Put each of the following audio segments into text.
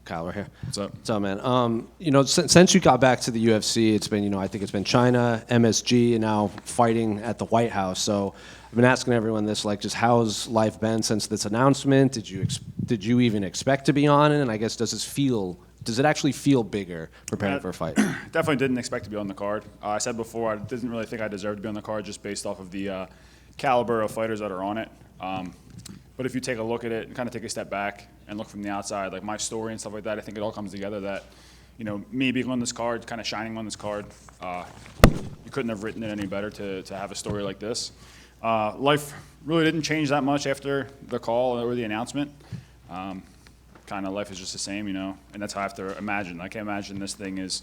Kyle, right here. What's up? What's up, man? Since you got back to the UFC, it's been, I think it's been China, MSG, and now fighting at the White House. So I've been asking everyone this, just how's life been since this announcement? Did you even expect to be on it? And I guess does it actually feel bigger preparing for a fight? Definitely didn't expect to be on the card. I said before I didn't really think I deserved to be on the card just based off of the caliber of fighters that are on it. But if you take a look at it and kind of take a step back and look from the outside, like my story and stuff like that, I think it all comes together that, me being on this card, kind of shining on this card, you couldn't have written it any better to have a story like this. Life really didn't change that much after the call or the announcement. Kind of life is just the same, and that's how I have to imagine. I can't imagine this thing is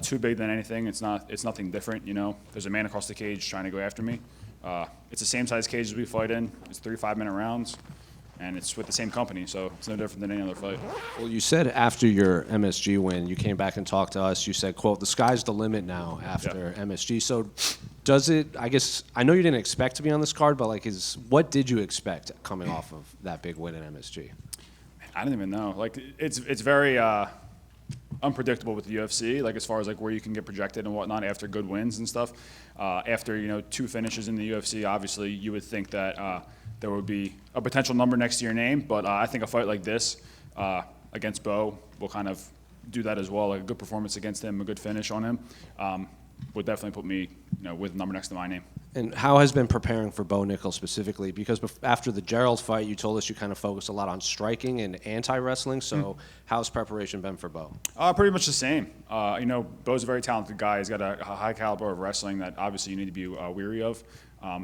too big than anything. It's nothing different, There's a man across the cage trying to go after me. It's the same size cage as we fight in. It's 3 5-minute rounds, and it's with the same company, so it's no different than any other fight. Well, you said after your MSG win, you came back and talked to us. You said, quote, the sky's the limit now after MSG. So does it, I guess, I know you didn't expect to be on this card, but what did you expect coming off of that big win in MSG? I don't even know. It's very unpredictable with the UFC, as far as where you can get projected and whatnot after good wins and stuff. After 2 finishes in the UFC, obviously you would think that there would be a potential number next to your name, but I think a fight like this against Bo will kind of do that as well. A good performance against him, a good finish on him, would definitely put me with a number next to my name. And how has been preparing for Bo Nickal specifically? Because after the Gerald fight, you told us you kind of focused a lot on striking and anti-wrestling. So how's preparation been for Bo? Pretty much the same. Bo's a very talented guy. He's got a high caliber of wrestling that obviously you need to be weary of.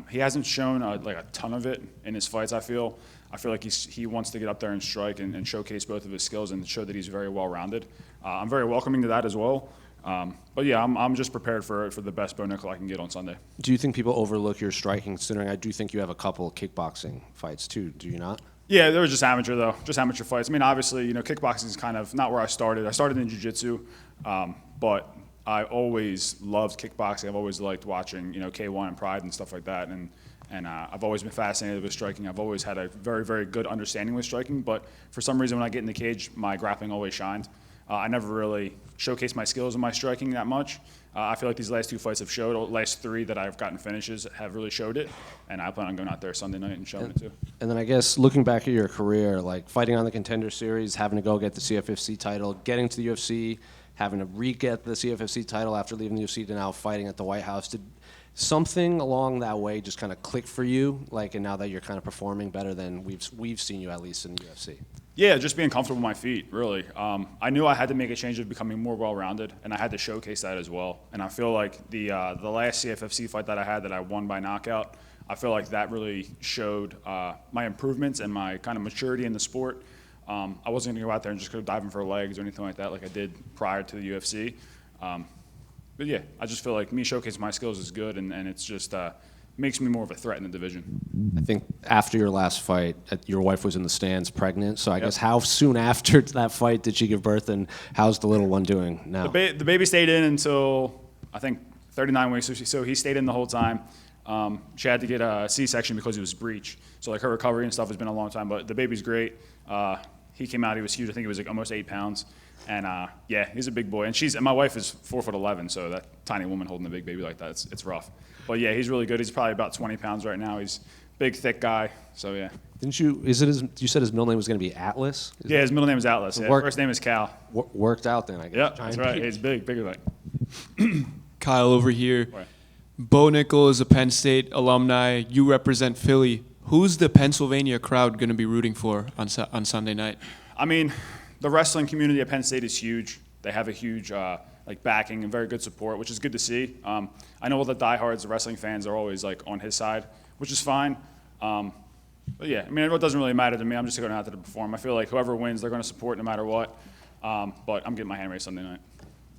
He hasn't shown a ton of it in his fights, I feel. I feel like he wants to get up there and strike and showcase both of his skills and show that he's very well-rounded. I'm very welcoming to that as well. But yeah, I'm just prepared for the best Bo Nickal I can get on Sunday. Do you think people overlook your striking, considering I do think you have a couple of kickboxing fights too? Do you not? Yeah, they were just amateur though, just amateur fights. I mean, obviously, kickboxing is kind of not where I started. I started in jiu-jitsu, but I always loved kickboxing. I've always liked watching, K1 and Pride and stuff like that, and I've always been fascinated with striking. I've always had a very, very good understanding with striking, but for some reason when I get in the cage, my grappling always shined. I never really showcased my skills in my striking that much. I feel like these last 2 fights have showed. The last 3 that I've gotten finishes have really showed it, and I plan on going out there Sunday night and showing it too. And then I guess looking back at your career, fighting on the Contender Series, having to go get the CFFC title, getting to the UFC, having to re-get the CFFC title after leaving the UFC to now fighting at the White House, did something along that way just kind of click for you, and now that you're kind of performing better than we've seen you at least in the UFC? Yeah, just being comfortable with my feet, really. I knew I had to make a change of becoming more well-rounded, and I had to showcase that as well. And I feel like the last CFFC fight that I had that I won by knockout, I feel like that really showed my improvements and my kind of maturity in the sport. I wasn't going to go out there and just go diving for legs or anything like that I did prior to the UFC. But yeah, I just feel like me showcasing my skills is good, and it's just makes me more of a threat in the division. I think after your last fight, your wife was in the stands pregnant. So I guess how soon after that fight did she give birth, and how's the little one doing now? The baby stayed in until, I think, 39 weeks. So he stayed in the whole time. She had to get a C-section because it was breech. So her recovery and stuff has been a long time. But the baby's great. He came out. He was huge. I think it was almost 8 pounds. And yeah, he's a big boy. And my wife is 4'11", so that tiny woman holding a big baby like that, it's rough. But yeah, he's really good. He's probably about 20 pounds right now. He's a big, thick guy. So yeah. You said his middle name was going to be Atlas? Yeah, his middle name is Atlas. Yeah. First name is Cal. Worked out then, I guess. Yeah, that's right. He's bigger like. Kyle over here. Right. Bo Nickal is a Penn State alumni. You represent Philly. Who's the Pennsylvania crowd going to be rooting for on Sunday night? I mean, the wrestling community at Penn State is huge. They have a huge backing and very good support, which is good to see. I know all the diehards, the wrestling fans, are always on his side, which is fine. But yeah, I mean, it doesn't really matter to me. I'm just going out there to perform. I feel like whoever wins, they're going to support no matter what. But I'm getting my hand raised Sunday night.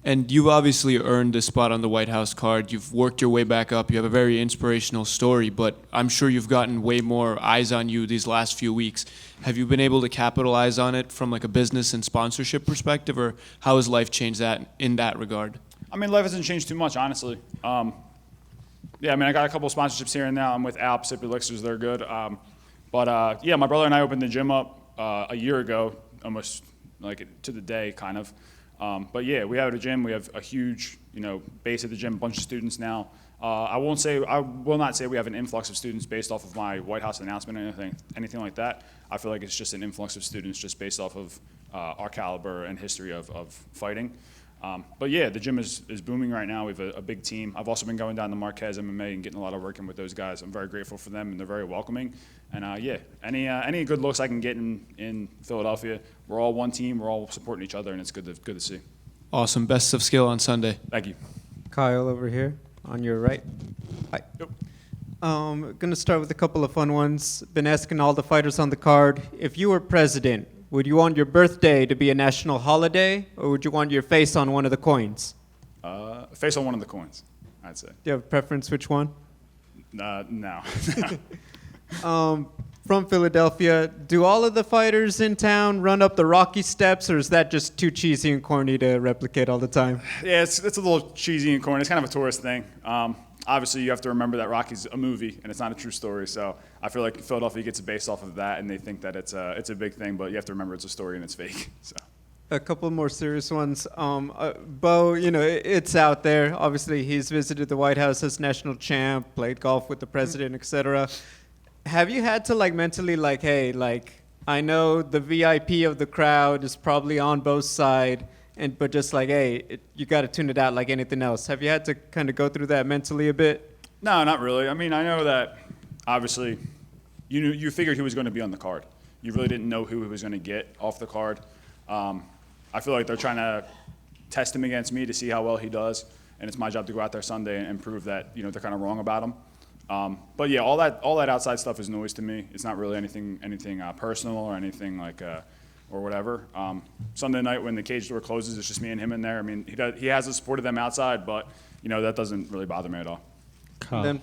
And you've obviously earned a spot on the White House card. You've worked your way back up. You have a very inspirational story, but I'm sure you've gotten way more eyes on you these last few weeks. Have you been able to capitalize on it from a business and sponsorship perspective, or how has life changed that in that regard? I mean, life hasn't changed too much, honestly. Yeah, I mean, I got a couple of sponsorships here and now. I'm with Alp, Sip Elixirs, they're good. Yeah, my brother and I opened the gym up a year ago, almost like to the day, kind of. But yeah, we have a gym. We have a huge, base at the gym, a bunch of students now. I will not say we have an influx of students based off of my White House announcement or anything like that. I feel like it's just an influx of students just based off of our caliber and history of fighting. But yeah, the gym is booming right now. We have a big team. I've also been going down to Marquez MMA and getting a lot of work in with those guys. I'm very grateful for them, and they're very welcoming. And yeah, any good looks I can get in Philadelphia, we're all one team. We're all supporting each other, and it's good to see. Awesome. Best of skill on Sunday. Thank you. Kyle over here on your right. Hi. Yep. Going to start with a couple of fun ones. Been asking all the fighters on the card, if you were president, would you want your birthday to be a national holiday, or would you want your face on one of the coins? Face on one of the coins, I'd say. Do you have a preference which one? No. From Philadelphia, do all of the fighters in town run up the Rocky steps, or is that just too cheesy and corny to replicate all the time? Yeah, it's a little cheesy and corny. It's kind of a tourist thing. Obviously, you have to remember that Rocky's a movie, and it's not a true story. So I feel like Philadelphia gets it based off of that, and they think that it's a big thing. But you have to remember it's a story and it's fake. So. A couple more serious ones. Bo, it's out there. Obviously, he's visited the White House as national champ, played golf with the president, etc. Have you had to mentally hey, I know the VIP of the crowd is probably on both sides, but just hey, you got to tune it out like anything else. Have you had to kind of go through that mentally a bit? No, not really. I mean, I know that obviously you figured who was going to be on the card. You really didn't know who he was going to get off the card. I feel like they're trying to test him against me to see how well he does, and it's my job to go out there Sunday and prove that they're kind of wrong about him. But yeah, all that outside stuff is noise to me. It's not really anything personal or anything or whatever. Sunday night when the cage door closes, it's just me and him in there. I mean, he has the support of them outside, but that doesn't really bother me at all. Then,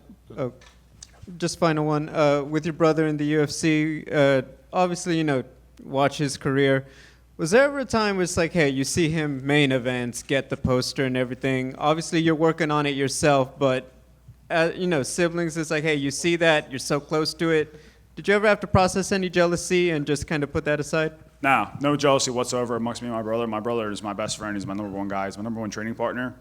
just final one. With your brother in the UFC, obviously, watch his career. Was there ever a time where it's hey, you see him main events, get the poster and everything? Obviously, you're working on it yourself, but siblings is hey, you see that, you're so close to it. Did you ever have to process any jealousy and just kind of put that aside? No jealousy whatsoever amongst me and my brother. My brother is my best friend. He's my number one guy. He's my number one training partner.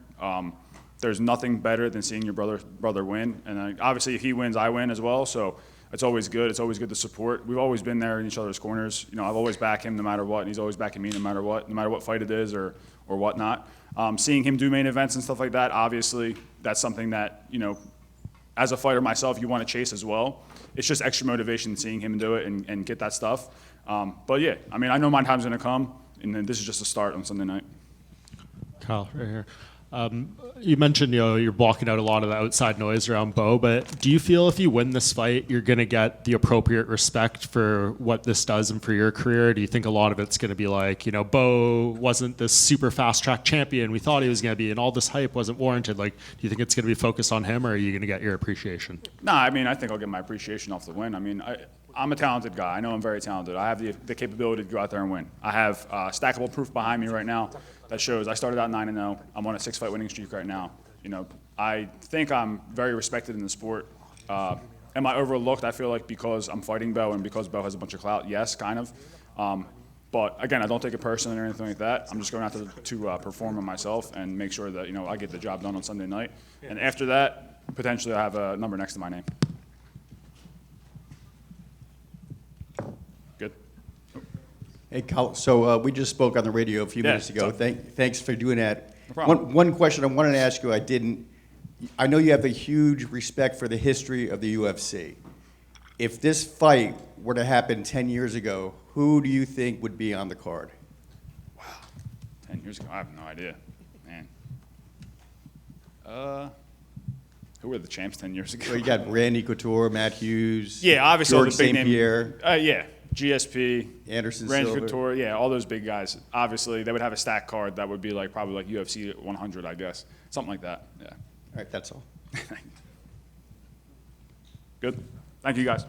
There's nothing better than seeing your brother win. And obviously, if he wins, I win as well. So it's always good. It's always good to support. We've always been there in each other's corners. I've always backed him no matter what, and he's always backing me no matter what fight it is or whatnot. Seeing him do main events and stuff like that, obviously, that's something that, as a fighter myself, you want to chase as well. It's just extra motivation seeing him do it and get that stuff. But yeah, I mean, I know my time's going to come, and then this is just a start on Sunday night. Kyle, right here. You mentioned you're blocking out a lot of the outside noise around Bo, but do you feel if you win this fight, you're going to get the appropriate respect for what this does and for your career? Do you think a lot of it's going to be Bo wasn't this super fast track champion we thought he was going to be, and all this hype wasn't warranted? Do you think it's going to be focused on him, or are you going to get your appreciation? No, I mean, I think I'll get my appreciation off the win. I mean, I'm a talented guy. I know I'm very talented. I have the capability to go out there and win. I have stackable proof behind me right now that shows I started out 9-0. I'm on a 6-fight winning streak right now. I think I'm very respected in the sport. Am I overlooked? I feel like because I'm fighting Bo and because Bo has a bunch of clout. Yes, kind of. But again, I don't take it personally or anything like that. I'm just going out to perform on myself and make sure that I get the job done on Sunday night. And after that, potentially I have a number next to my name. Good. Hey, Kyle, so we just spoke on the radio a few minutes ago. Thanks for doing that. No problem. One question I wanted to ask you, I know you have a huge respect for the history of the UFC. If this fight were to happen 10 years ago, who do you think would be on the card? Wow. 10 years ago? I have no idea, man. Who were the champs 10 years ago? Well, you got Randy Couture, Matt Hughes. Yeah, obviously all George the big St. Pierre. Yeah, GSP, Anderson Randy Silva. Couture, yeah, all those big guys. Obviously, they would have a stack card that would be probably UFC 100, I guess, something like that. Yeah. All right, that's all. Good. Thank you, guys.